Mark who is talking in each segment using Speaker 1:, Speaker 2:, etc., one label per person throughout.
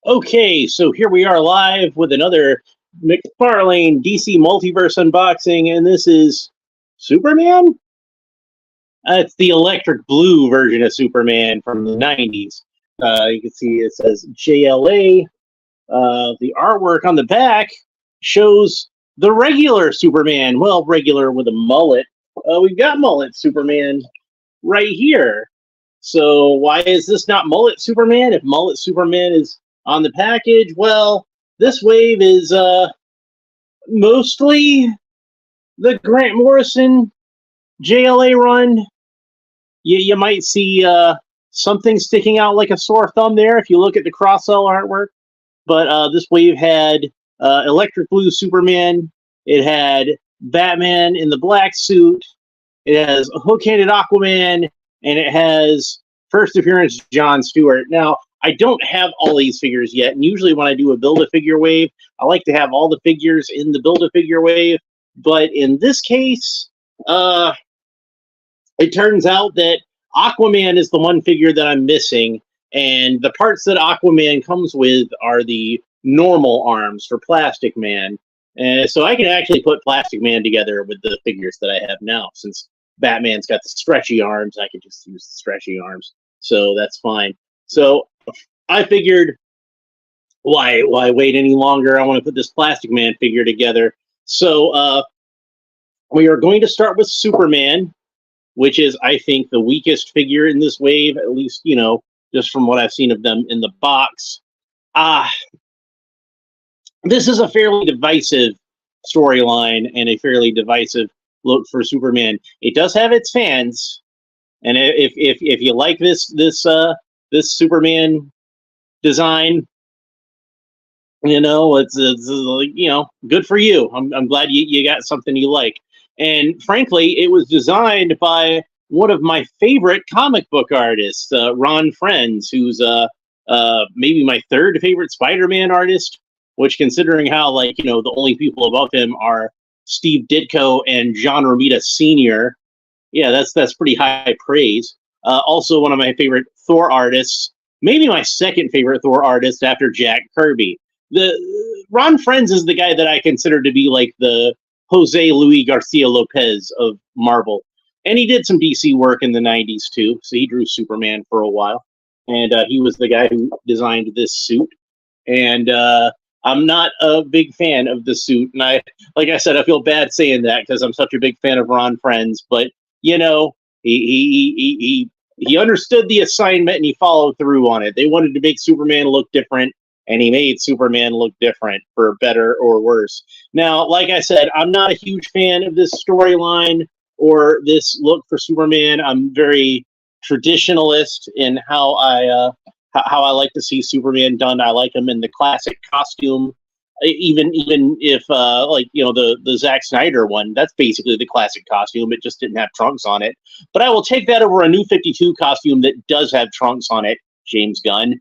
Speaker 1: Okay, so here we are live with another Mcfarlane DC Multiverse unboxing, and this is Superman? It's the electric blue version of Superman from the 90s. You can see it says JLA. The artwork on the back shows the regular Superman. Well, regular with a mullet. We've got mullet Superman right here. So why is this not mullet Superman? If mullet Superman is on the package, well, this wave is mostly the Grant Morrison JLA run. You might see something sticking out like a sore thumb there if you look at the cross-sell artwork. But this wave had electric blue Superman. It had Batman in the black suit. It has a hook-handed Aquaman, and it has first appearance John Stewart. Now, I don't have all these figures yet, and usually when I do a Build-A-Figure wave, I like to have all the figures in the Build-A-Figure wave. But in this case, it turns out that Aquaman is the one figure that I'm missing, and the parts that Aquaman comes with are the normal arms for Plastic Man. And so I can actually put Plastic Man together with the figures that I have now, since Batman's got the stretchy arms. I can just use the stretchy arms, so that's fine. So I figured, why wait any longer? I want to put this Plastic Man figure together. So we are going to start with Superman, which is, I think, the weakest figure in this wave, at least, you know, just from what I've seen of them in the box. This is a fairly divisive storyline and a fairly divisive look for Superman. It does have its fans, and if you like this Superman design, you know, it's you know, good for you. I'm glad you got something you like. And frankly, it was designed by one of my favorite comic book artists, Ron Frenz, who's maybe my third favorite Spider-Man artist, which, considering how, like, you know, the only people above him are Steve Ditko and John Romita Sr., yeah, that's pretty high praise. Also one of my favorite Thor artists, maybe my second favorite Thor artist after Jack Kirby. The Ron Frenz is the guy that I consider to be like the Jose Luis Garcia Lopez of Marvel. And he did some DC work in the 90s too, so he drew Superman for a while. And he was the guy who designed this suit. And I'm not a big fan of the suit. And like I said, I feel bad saying that because I'm such a big fan of Ron Frenz. But, you know, he understood the assignment and he followed through on it. They wanted to make Superman look different, and he made Superman look different, for better or worse. Now, like I said, I'm not a huge fan of this storyline or this look for Superman. I'm very traditionalist in how I like to see Superman done. I like him in the classic costume, even if like, you know, the Zack Snyder one, that's basically the classic costume. It just didn't have trunks on it. But I will take that over a New 52 costume that does have trunks on it, James Gunn.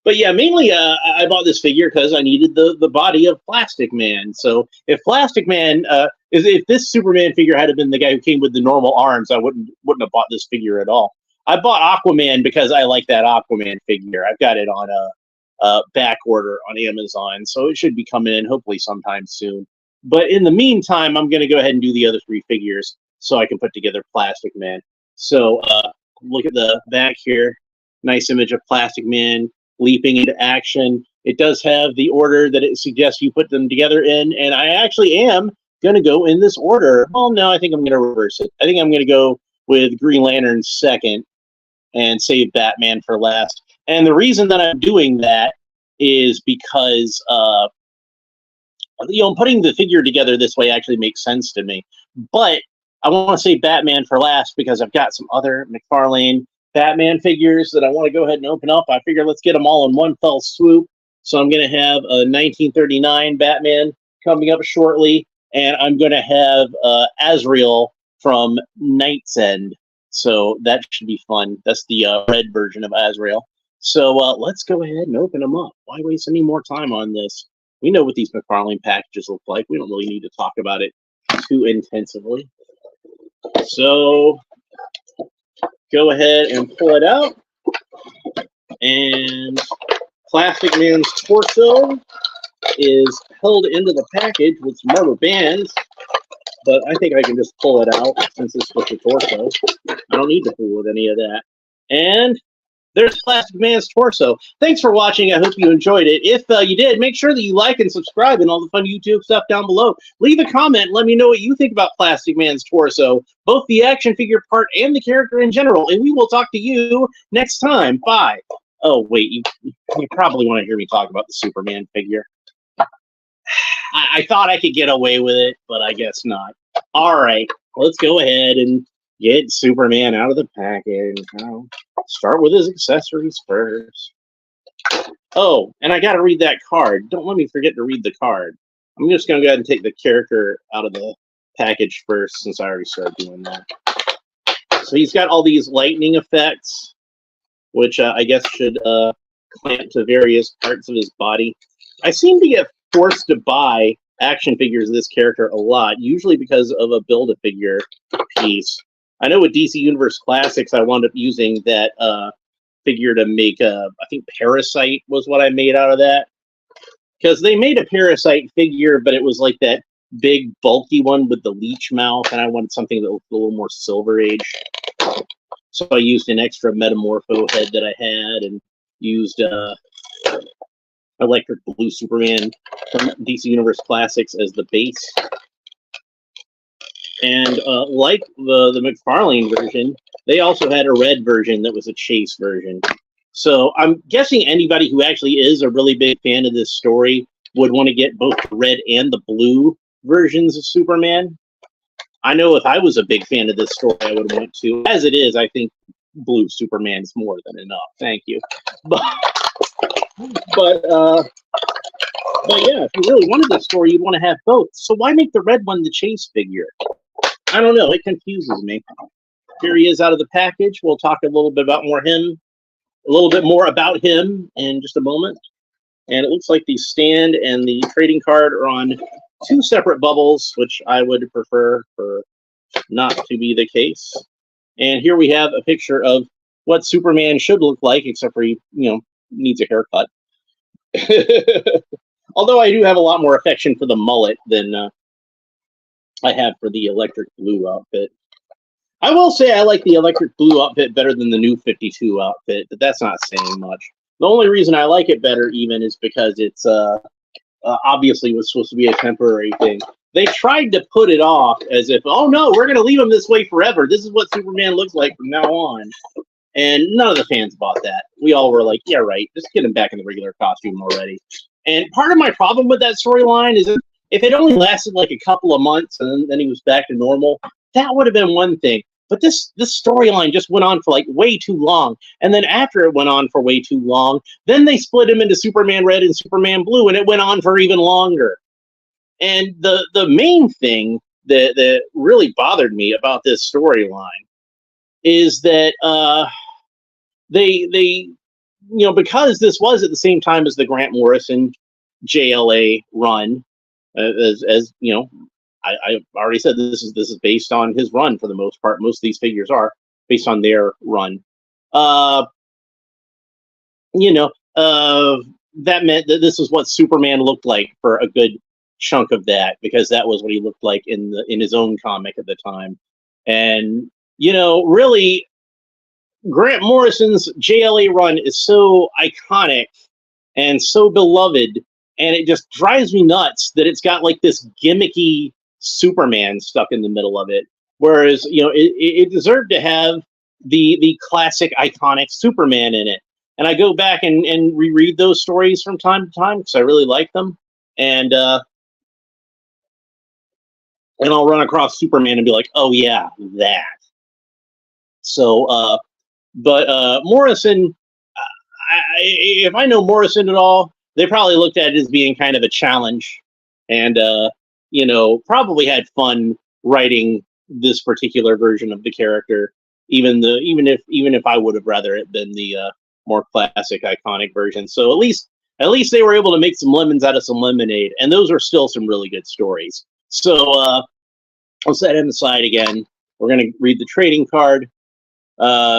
Speaker 1: But yeah, mainly I bought this figure because I needed the body of Plastic Man. So if Plastic Man, if this Superman figure had been the guy who came with the normal arms, I wouldn't have bought this figure at all. I bought Aquaman because I like that Aquaman figure. I've got it on a back order on Amazon, so it should be coming in hopefully sometime soon. But in the meantime, I'm going to go ahead and do the other three figures so I can put together Plastic Man. So look at the back here. Nice image of Plastic Man leaping into action. It does have the order that it suggests you put them together in, and I actually am going to go in this order. Oh, no, I think I'm going to reverse it. I think I'm going to go with Green Lantern second and save Batman for last. And the reason that I'm doing that is because, you know, putting the figure together this way actually makes sense to me. But I want to save Batman for last because I've got some other Mcfarlane Batman figures that I want to go ahead and open up. I figure let's get them all in one fell swoop. So I'm going to have a 1939 Batman coming up shortly, and I'm going to have Azrael from Night's End. So that should be fun. That's the red version of Azrael. So let's go ahead and open them up. Why waste any more time on this? We know what these Mcfarlane packages look like. We don't really need to talk about it too intensively. So go ahead and pull it out. And Plastic Man's torso is held into the package with some rubber bands, but I think I can just pull it out since it's just a torso. I don't need to fool with any of that. And there's Plastic Man's torso. Thanks for watching. I hope you enjoyed it. If you did, make sure that you like and subscribe and all the fun YouTube stuff down below. Leave a comment and let me know what you think about Plastic Man's torso, both the action figure part and the character in general. And we will talk to you next time. Bye. Oh, wait. You probably want to hear me talk about the Superman figure. I thought I could get away with it, but I guess not. All right. Let's go ahead and get Superman out of the package. I'll start with his accessories first. Oh, and I got to read that card. Don't let me forget to read the card. I'm just going to go ahead and take the character out of the package first since I already started doing that. So he's got all these lightning effects, which I guess should clamp to various parts of his body. I seem to get forced to buy action figures of this character a lot, usually because of a Build-A-Figure piece. I know with DC Universe Classics, I wound up using that figure to make I think Parasite was what I made out of that. Because they made a Parasite figure, but it was like that big, bulky one with the leech mouth, and I wanted something that looked a little more Silver Age. So I used an extra Metamorpho head that I had, and used Electric Blue Superman from DC Universe Classics as the base. And like the Mcfarlane version, they also had a red version that was a chase version. So I'm guessing anybody who actually is a really big fan of this story would want to get both the red and the blue versions of Superman. I know if I was a big fan of this story, I would want to. As it is, I think blue Superman is more than enough. Thank you. But yeah, if you really wanted this story, you'd want to have both. So why make the red one the chase figure? I don't know. It confuses me. Here he is out of the package. We'll talk a little bit about more about him in just a moment. And it looks like the stand and the trading card are on two separate bubbles, which I would prefer for not to be the case. And here we have a picture of what Superman should look like, except for he, needs a haircut. Although I do have a lot more affection for the mullet than I have for the electric blue outfit. I will say I like the electric blue outfit better than the new 52 outfit, but that's not saying much. The only reason I like it better even is because it's obviously was supposed to be a temporary thing. They tried to put it off as if, oh no, we're going to leave him this way forever. This is what Superman looks like from now on. And none of the fans bought that. We all were like, yeah, right, just get him back in the regular costume already. And part of my problem with that storyline is if it only lasted like a couple of months and then he was back to normal, that would have been one thing. But this storyline just went on for like way too long. And then after it went on for way too long, then they split him into Superman Red and Superman Blue, and it went on for even longer. And the main thing that really bothered me about this storyline is that they because this was at the same time as the Grant Morrison JLA run, as you know, I already said this is based on his run for the most part. Most of these figures are based on their run. That meant that this is what Superman looked like for a good chunk of that, because that was what he looked like in his own comic at the time. And really, Grant Morrison's JLA run is so iconic and so beloved, and it just drives me nuts that it's got like this gimmicky Superman stuck in the middle of it. Whereas, it deserved to have the classic iconic Superman in it. And I go back and reread those stories from time to time because I really like them. And I'll run across Superman and be like, oh yeah, that. So, but Morrison, if I know Morrison at all, they probably looked at it as being kind of a challenge, and probably had fun writing this particular version of the character. Even if I would have rather it been the more classic, iconic version. So at least they were able to make some lemons out of some lemonade, and those are still some really good stories. So I'll set him aside again. We're gonna read the trading card.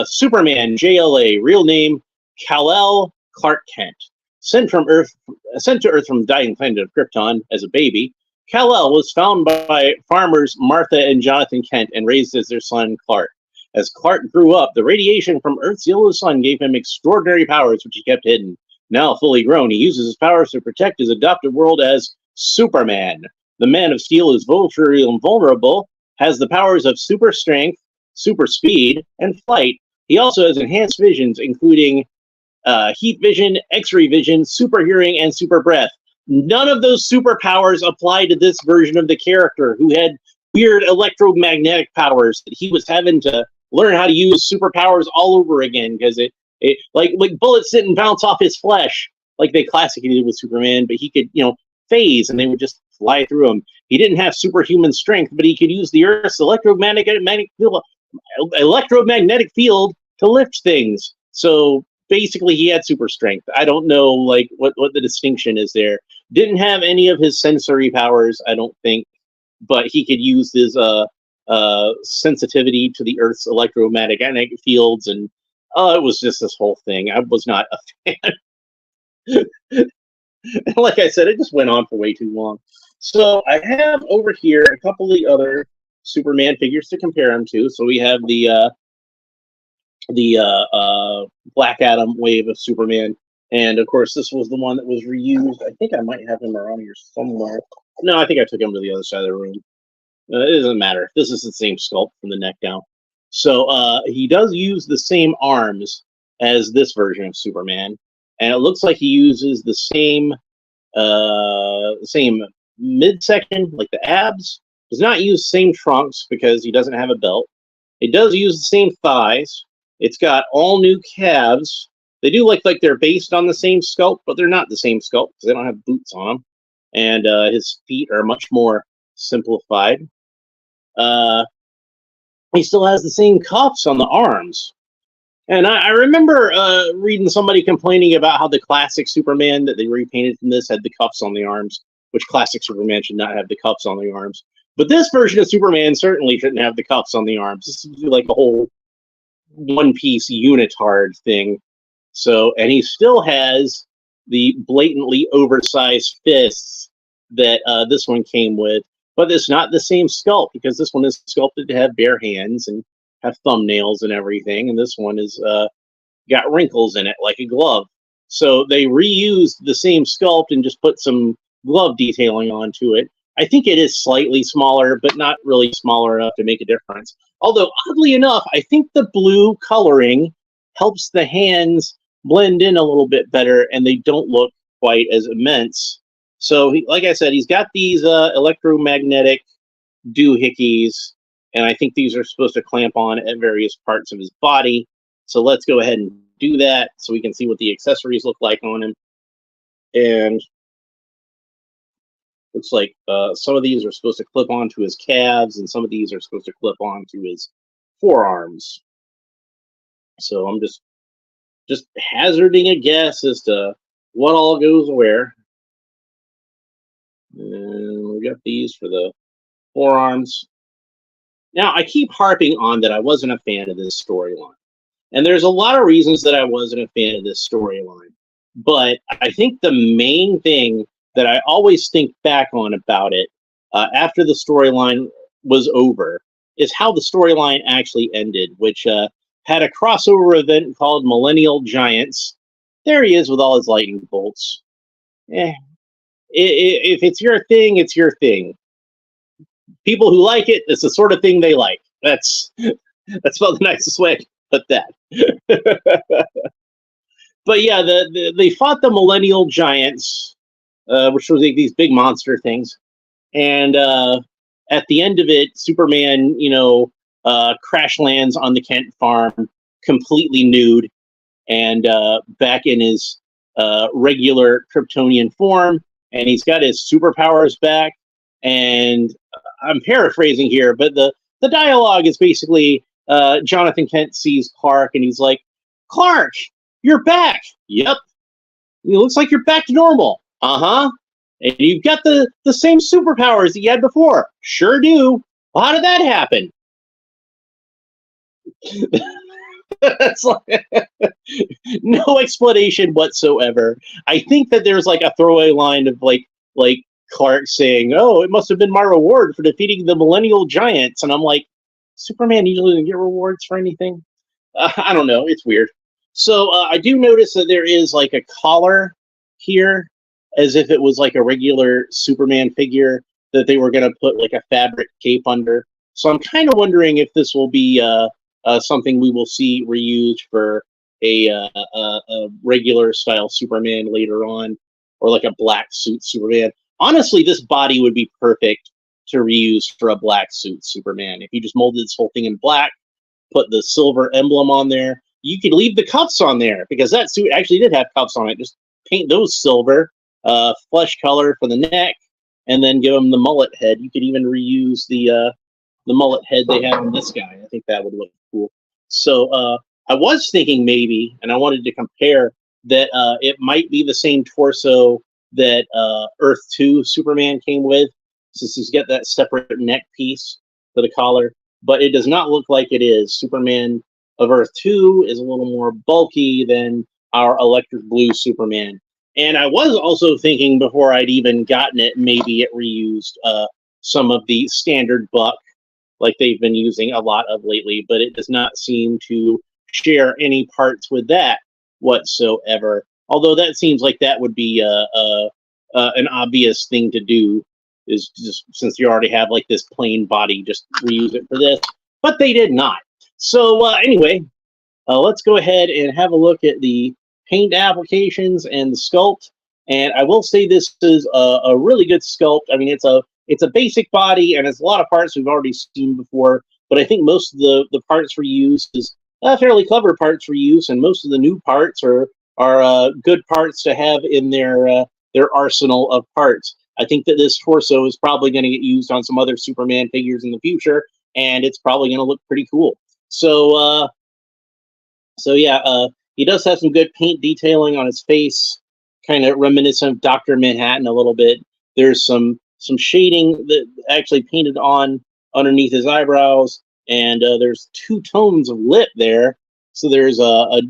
Speaker 1: Superman JLA, real name Kal-El Clark Kent. Sent to Earth from the dying planet of Krypton as a baby, Kal-El was found by farmers Martha and Jonathan Kent and raised as their son Clark. As Clark grew up, the radiation from Earth's yellow sun gave him extraordinary powers which he kept hidden. Now fully grown, he uses his powers to protect his adopted world as Superman. The Man of Steel is virtually invulnerable, has the powers of super strength, super speed, and flight. He also has enhanced visions, including heat vision, X-ray vision, super hearing, and super breath. None of those superpowers apply to this version of the character, who had weird electromagnetic powers that he was having to learn how to use superpowers all over again, because it like bullets didn't bounce off his flesh like they classically did with Superman, but he could, phase and they would just fly through him. He didn't have superhuman strength, but he could use the Earth's electromagnetic field to lift things. So basically, he had super strength. I don't know what the distinction is there. Didn't have any of his sensory powers, I don't think, but he could use his sensitivity to the Earth's electromagnetic fields, and it was just this whole thing. I was not a fan. Like I said, it just went on for way too long. So I have over here a couple of the other Superman figures to compare him to. So we have the Black Adam wave of Superman, and of course this was the one that was reused. I think I might have him around here somewhere. No, I think I took him to the other side of the room. It doesn't matter. This is the same sculpt from the neck down. So he does use the same arms as this version of Superman, and it looks like he uses the same midsection, like the abs. Does not use same trunks because he doesn't have a belt. It does use the same thighs. It's got all new calves. They do look like they're based on the same sculpt, but they're not the same sculpt because they don't have boots on them. And his feet are much more simplified. He still has the same cuffs on the arms. And I remember reading somebody complaining about how the classic Superman that they repainted from this had the cuffs on the arms, which classic Superman should not have the cuffs on the arms. But this version of Superman certainly shouldn't have the cuffs on the arms. This is like a whole one-piece unitard thing. So, and he still has the blatantly oversized fists that this one came with, but it's not the same sculpt because this one is sculpted to have bare hands and have thumbnails and everything, and this one is got wrinkles in it like a glove. So they reused the same sculpt and just put some glove detailing onto it. I think it is slightly smaller, but not really smaller enough to make a difference. Although, oddly enough, I think the blue coloring helps the hands blend in a little bit better, and they don't look quite as immense. So, like I said, he's got these electromagnetic doohickeys, and I think these are supposed to clamp on at various parts of his body. So let's go ahead and do that so we can see what the accessories look like on him. And looks like some of these are supposed to clip onto his calves, and some of these are supposed to clip onto his forearms. So I'm just hazarding a guess as to what all goes where. And we got these for the forearms. Now, I keep harping on that I wasn't a fan of this storyline. And there's a lot of reasons that I wasn't a fan of this storyline. But I think the main thing that I always think back on about it after the storyline was over is how the storyline actually ended, which had a crossover event called Millennial Giants. There he is with all his lightning bolts. If it's your thing, it's your thing. People who like it, it's the sort of thing they like. That's about the nicest way to put that. But yeah, they fought the Millennial Giants, which was like these big monster things. And at the end of it, Superman, crash lands on the Kent farm, completely nude, and back in his regular Kryptonian form. And he's got his superpowers back. And I'm paraphrasing here, but the dialogue is basically Jonathan Kent sees Clark, and he's like, "Clark, you're back." "Yep." "It looks like you're back to normal." "Uh-huh." "And you've got the same superpowers that you had before." "Sure do." "Well, how did that happen?" It's like, no explanation whatsoever. I think that there's like a throwaway line of like Clark saying, "Oh, it must have been my reward for defeating the Millennial Giants," and I'm like, Superman usually doesn't get rewards for anything. I don't know. It's weird. So I do notice that there is like a collar here, as if it was like a regular Superman figure that they were going to put like a fabric cape under. So I'm kind of wondering if this will be something we will see reused for a regular style Superman later on, or like a black suit Superman. Honestly, this body would be perfect to reuse for a black suit Superman. If you just molded this whole thing in black, put the silver emblem on there. You could leave the cuffs on there because that suit actually did have cuffs on it. Just paint those silver, flesh color for the neck, and then give him the mullet head. You could even reuse the mullet head they have on this guy. I think that would look cool. So I was thinking maybe, and I wanted to compare that it might be the same torso that Earth 2 Superman came with, since he's got that separate neck piece for the collar. But it does not look like it is. Superman of Earth 2 is a little more bulky than our electric blue Superman. And I was also thinking before I'd even gotten it, maybe it reused some of the standard buck like they've been using a lot of lately, but it does not seem to share any parts with that whatsoever. Although that seems like that would be an obvious thing to do, is just since you already have like this plain body, just reuse it for this. But they did not. So anyway, let's go ahead and have a look at the paint applications and the sculpt. And I will say this is a really good sculpt. I mean, it's a basic body, and it's a lot of parts we've already seen before. But I think most of the parts reused is fairly clever parts reuse, and most of the new parts are good parts to have in their arsenal of parts. I think that this torso is probably going to get used on some other Superman figures in the future, and it's probably going to look pretty cool. So, yeah, he does have some good paint detailing on his face, kind of reminiscent of Dr. Manhattan a little bit. There's some shading that actually painted on underneath his eyebrows, and there's 2 tones of lip there. So there's a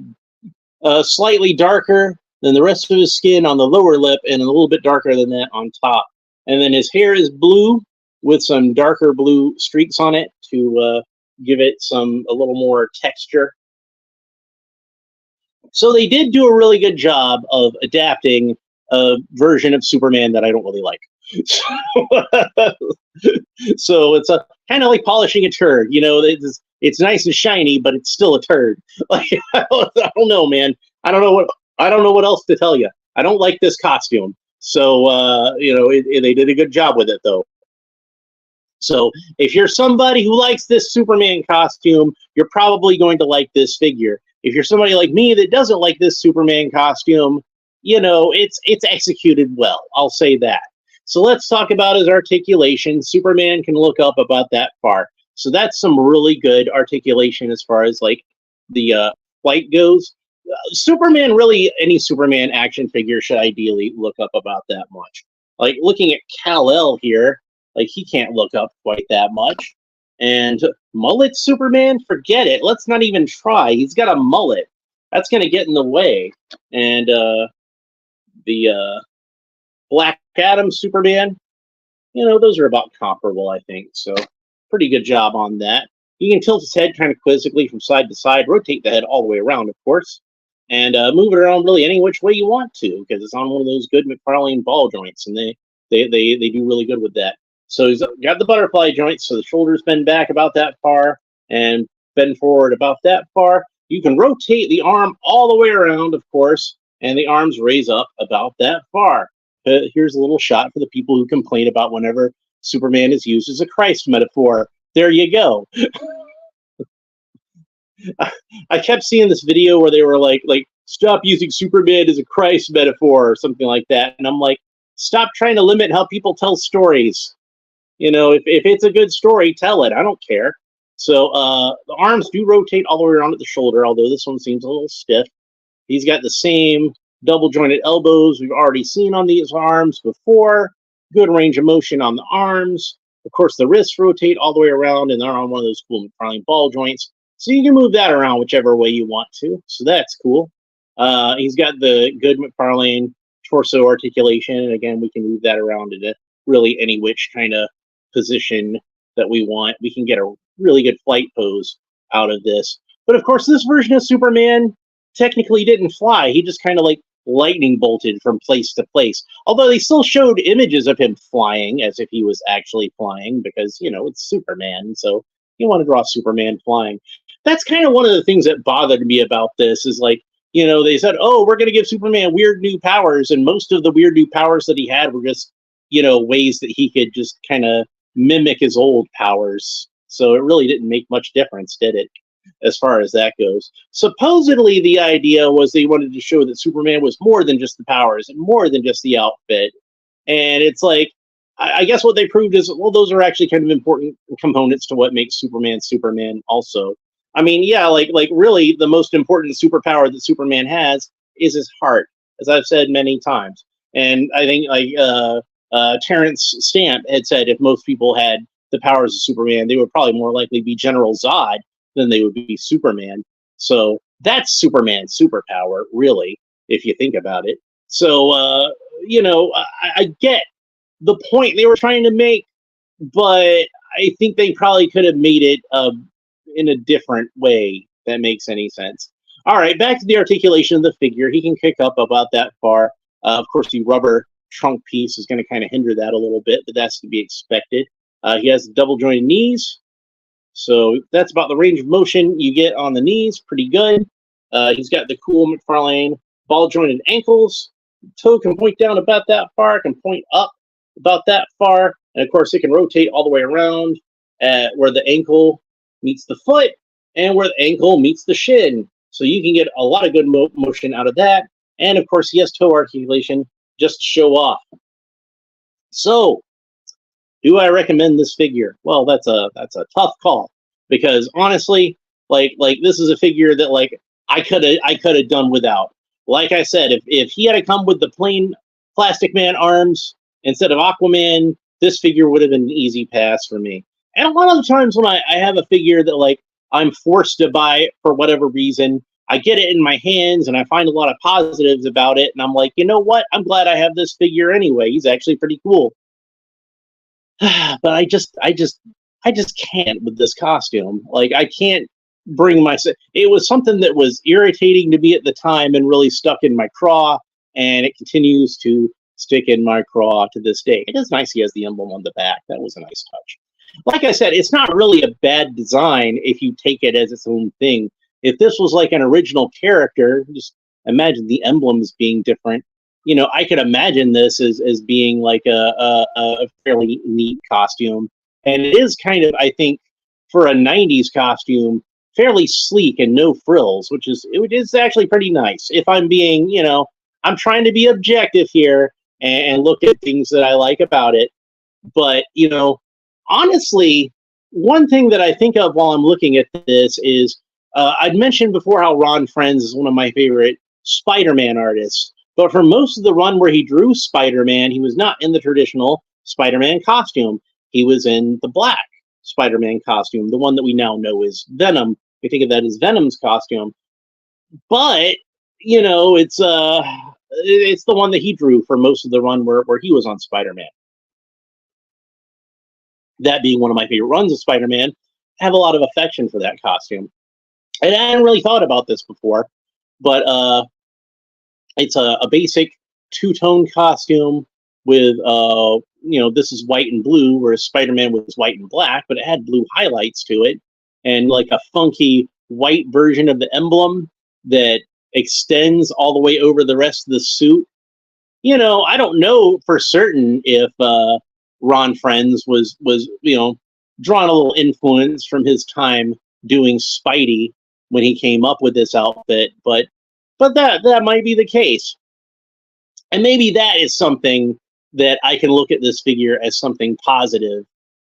Speaker 1: slightly darker than the rest of his skin on the lower lip, and a little bit darker than that on top. And then his hair is blue with some darker blue streaks on it to give it a little more texture. So they did do a really good job of adapting a version of Superman that I don't really like. So it's kind of like polishing a turd. You know, it's nice and shiny, but it's still a turd. Like I don't know, man. I don't know what else to tell you. I don't like this costume. So they did a good job with it, though. So if you're somebody who likes this Superman costume, you're probably going to like this figure. If you're somebody like me that doesn't like this Superman costume, it's executed well. I'll say that. So let's talk about his articulation. Superman can look up about that far. So that's some really good articulation as far as like the flight goes. Superman, really, any Superman action figure should ideally look up about that much. Like looking at Kal-El here, like he can't look up quite that much. And mullet Superman, forget it. Let's not even try. He's got a mullet. That's going to get in the way. And the Black Adam Superman, those are about comparable, I think. So pretty good job on that. You can tilt his head kind of quizzically from side to side, rotate the head all the way around, of course, and move it around really any which way you want to, because it's on one of those good Mcfarlane ball joints, and they do really good with that. So he's got the butterfly joint, so the shoulders bend back about that far and bend forward about that far. You can rotate the arm all the way around, of course, and the arms raise up about that far. Here's a little shot for the people who complain about whenever Superman is used as a Christ metaphor. There you go. I kept seeing this video where they were like, stop using Superman as a Christ metaphor or something like that. And I'm like, stop trying to limit how people tell stories. If it's a good story, tell it. I don't care. So the arms do rotate all the way around at the shoulder, although this one seems a little stiff. He's got the same double jointed elbows we've already seen on these arms before. Good range of motion on the arms. Of course, the wrists rotate all the way around, and they're on one of those cool Mcfarlane ball joints. So you can move that around whichever way you want to. So that's cool. He's got the good Mcfarlane torso articulation. And again, we can move that around into really any which kind of position that we want. We can get a really good flight pose out of this. But of course, this version of Superman technically didn't fly. He just kind of like lightning bolted from place to place. Although they still showed images of him flying as if he was actually flying because, it's Superman. So you want to draw Superman flying. That's kind of one of the things that bothered me about this is like, they said, oh, we're going to give Superman weird new powers. And most of the weird new powers that he had were just, ways that he could just kind of mimic his old powers. So it really didn't make much difference, did it? As far as that goes. Supposedly, the idea was they wanted to show that Superman was more than just the powers and more than just the outfit. And it's like, I guess what they proved is, well, those are actually kind of important components to what makes Superman Superman also. I mean, yeah, like really the most important superpower that Superman has is his heart, as I've said many times. And I think Terrence Stamp had said if most people had the powers of Superman, they would probably more likely be General Zod than they would be Superman. So that's Superman's superpower, really, if you think about it. So, I get the point they were trying to make, but I think they probably could have made it in a different way that makes any sense. All right, back to the articulation of the figure. He can kick up about that far. Of course, the rubber trunk piece is going to kind of hinder that a little bit, but that's to be expected. He has double jointed knees. So that's about the range of motion you get on the knees. Pretty good. He's got the cool Mcfarlane ball jointed ankles. Toe can point down about that far, can point up about that far. And of course, it can rotate all the way around at where the ankle meets the foot and where the ankle meets the shin. So you can get a lot of good motion out of that. And of course, he has toe articulation just to show off. So, do I recommend this figure? Well, that's a tough call because honestly, like this is a figure that like I could have done without. Like I said, if he had to come with the plain Plastic Man arms instead of Aquaman, this figure would have been an easy pass for me. And a lot of the times when I have a figure that like I'm forced to buy for whatever reason, I get it in my hands and I find a lot of positives about it, and I'm like, you know what? I'm glad I have this figure anyway. He's actually pretty cool. But I just can't with this costume. Like I can't bring myself. It was something that was irritating to me at the time and really stuck in my craw, and it continues to stick in my craw to this day. It is nice he has the emblem on the back. That was a nice touch. Like I said, it's not really a bad design if you take it as its own thing. If this was like an original character, just imagine the emblems being different. I could imagine this as being like a fairly neat costume. And it is kind of, I think, for a 90s costume, fairly sleek and no frills, it is actually pretty nice. If I'm being, I'm trying to be objective here and look at things that I like about it. But, honestly, one thing that I think of while I'm looking at this is I'd mentioned before how Ron Frenz is one of my favorite Spider-Man artists. But for most of the run where he drew Spider-Man, he was not in the traditional Spider-Man costume. He was in the black Spider-Man costume, the one that we now know is Venom. We think of that as Venom's costume. But, it's the one that he drew for most of the run where he was on Spider-Man. That being one of my favorite runs of Spider-Man, I have a lot of affection for that costume. And I hadn't really thought about this before, but it's a basic two-tone costume with, this is white and blue, whereas Spider-Man was white and black, but it had blue highlights to it, and like a funky white version of the emblem that extends all the way over the rest of the suit. I don't know for certain if Ron Frenz was drawing a little influence from his time doing Spidey when he came up with this outfit, but that might be the case. And maybe that is something that I can look at this figure as something positive,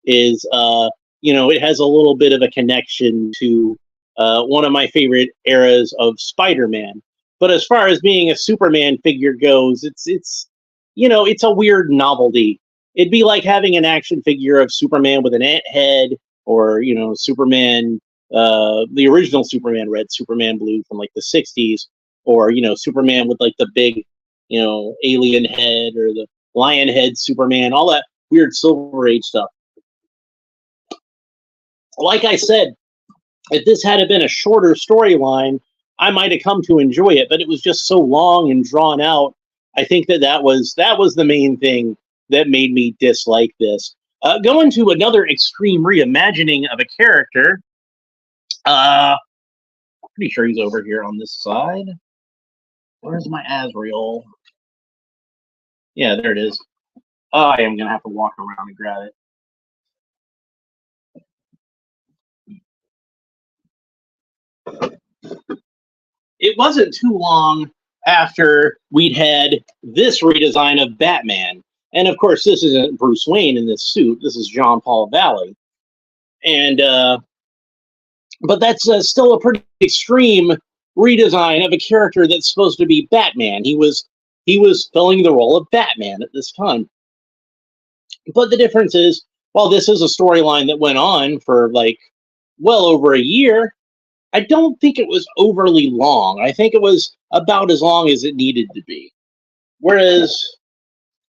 Speaker 1: is, it has a little bit of a connection to one of my favorite eras of Spider-Man. But as far as being a Superman figure goes, it's a weird novelty. It'd be like having an action figure of Superman with an ant head, or, Superman the original Superman red, Superman blue from like the '60s, or Superman with like the big alien head, or the lion head Superman, all that weird Silver Age stuff. Like I said, if this had been a shorter storyline, I might have come to enjoy it, but it was just so long and drawn out. I think that was the main thing that made me dislike this. Going to another extreme reimagining of a character. Pretty sure he's over here on this side. Where's my Azrael? Yeah, there it is. I am gonna have to walk around and grab it. It wasn't too long after we'd had this redesign of Batman. And of course, this isn't Bruce Wayne in this suit. This is John Paul Valley. And, but that's still a pretty extreme redesign of a character that's supposed to be Batman. He was filling the role of Batman at this time. But the difference is, while this is a storyline that went on for like well over a year, I don't think it was overly long. I think it was about as long as it needed to be. Whereas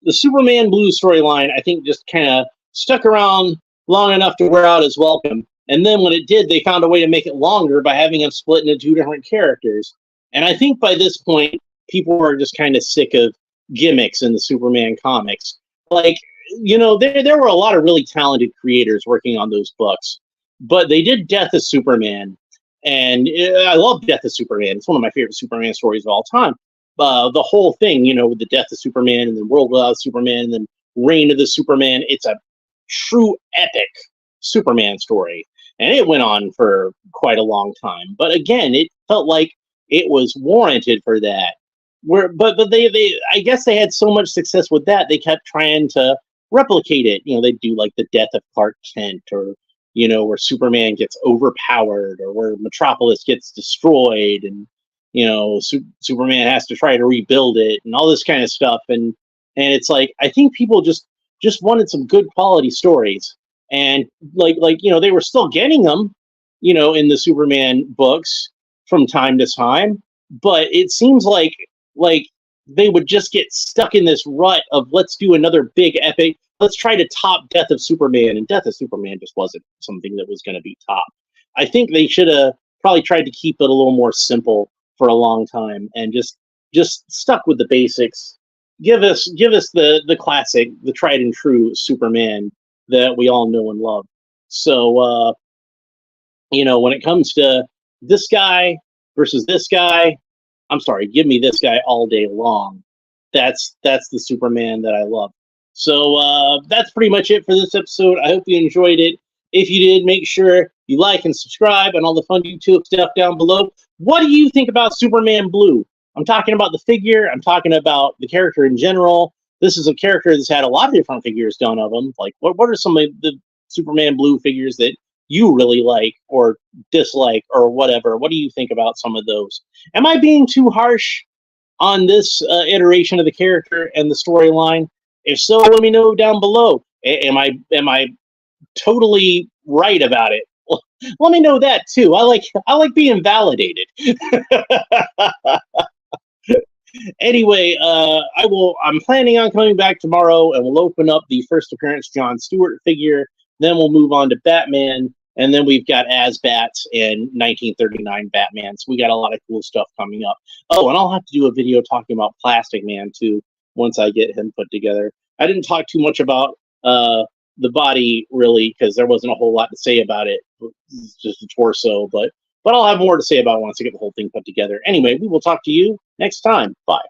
Speaker 1: the Superman Blue storyline, I think, just kind of stuck around long enough to wear out his welcome. And then when it did, they found a way to make it longer by having him split into two different characters. And I think by this point, people were just kind of sick of gimmicks in the Superman comics. Like, there were a lot of really talented creators working on those books. But they did Death of Superman. And I love Death of Superman. It's one of my favorite Superman stories of all time. The whole thing, with the Death of Superman, and then World Without Superman, and then Reign of the Superman. It's a true epic Superman story. And it went on for quite a long time. But again, it felt like it was warranted for that. But they I guess they had so much success with that, they kept trying to replicate it. They'd do like the Death of Clark Kent, or where Superman gets overpowered, or where Metropolis gets destroyed, and Superman has to try to rebuild it, and all this kind of stuff. And it's like, I think people just wanted some good quality stories, and like they were still getting them, in the Superman books from time to time. But it seems like they would just get stuck in this rut of, let's do another big epic. Let's try to top Death of Superman, and Death of Superman just wasn't something that was going to be top. I think they should have probably tried to keep it a little more simple for a long time, and just stuck with the basics. Give us the classic, the tried and true Superman that we all know and love. So, when it comes to this guy versus this guy, I'm sorry, give me this guy all day long. That's the Superman that I love. So that's pretty much it for this episode. I hope you enjoyed it. If you did, make sure you like and subscribe and all the fun YouTube stuff down below. What do you think about Superman Blue? I'm talking about the figure. I'm talking about the character in general. This is a character that's had a lot of different figures done of him. Like, what are some of the Superman Blue figures that you really like or dislike or whatever? What do you think about some of those? Am I being too harsh on this iteration of the character and the storyline? If so, let me know down below. Am I totally right about it? Let me know that too. I like being validated. Anyway, I'm planning on coming back tomorrow, and we'll open up the first appearance John Stewart figure. Then we'll move on to Batman, and then we've got As-Bats and 1939 Batman. So we got a lot of cool stuff coming up. Oh, and I'll have to do a video talking about Plastic Man too, once I get him put together. I didn't talk too much about the body, really, because there wasn't a whole lot to say about it. It's just a torso, but I'll have more to say about it once I get the whole thing put together. Anyway, we will talk to you next time. Bye.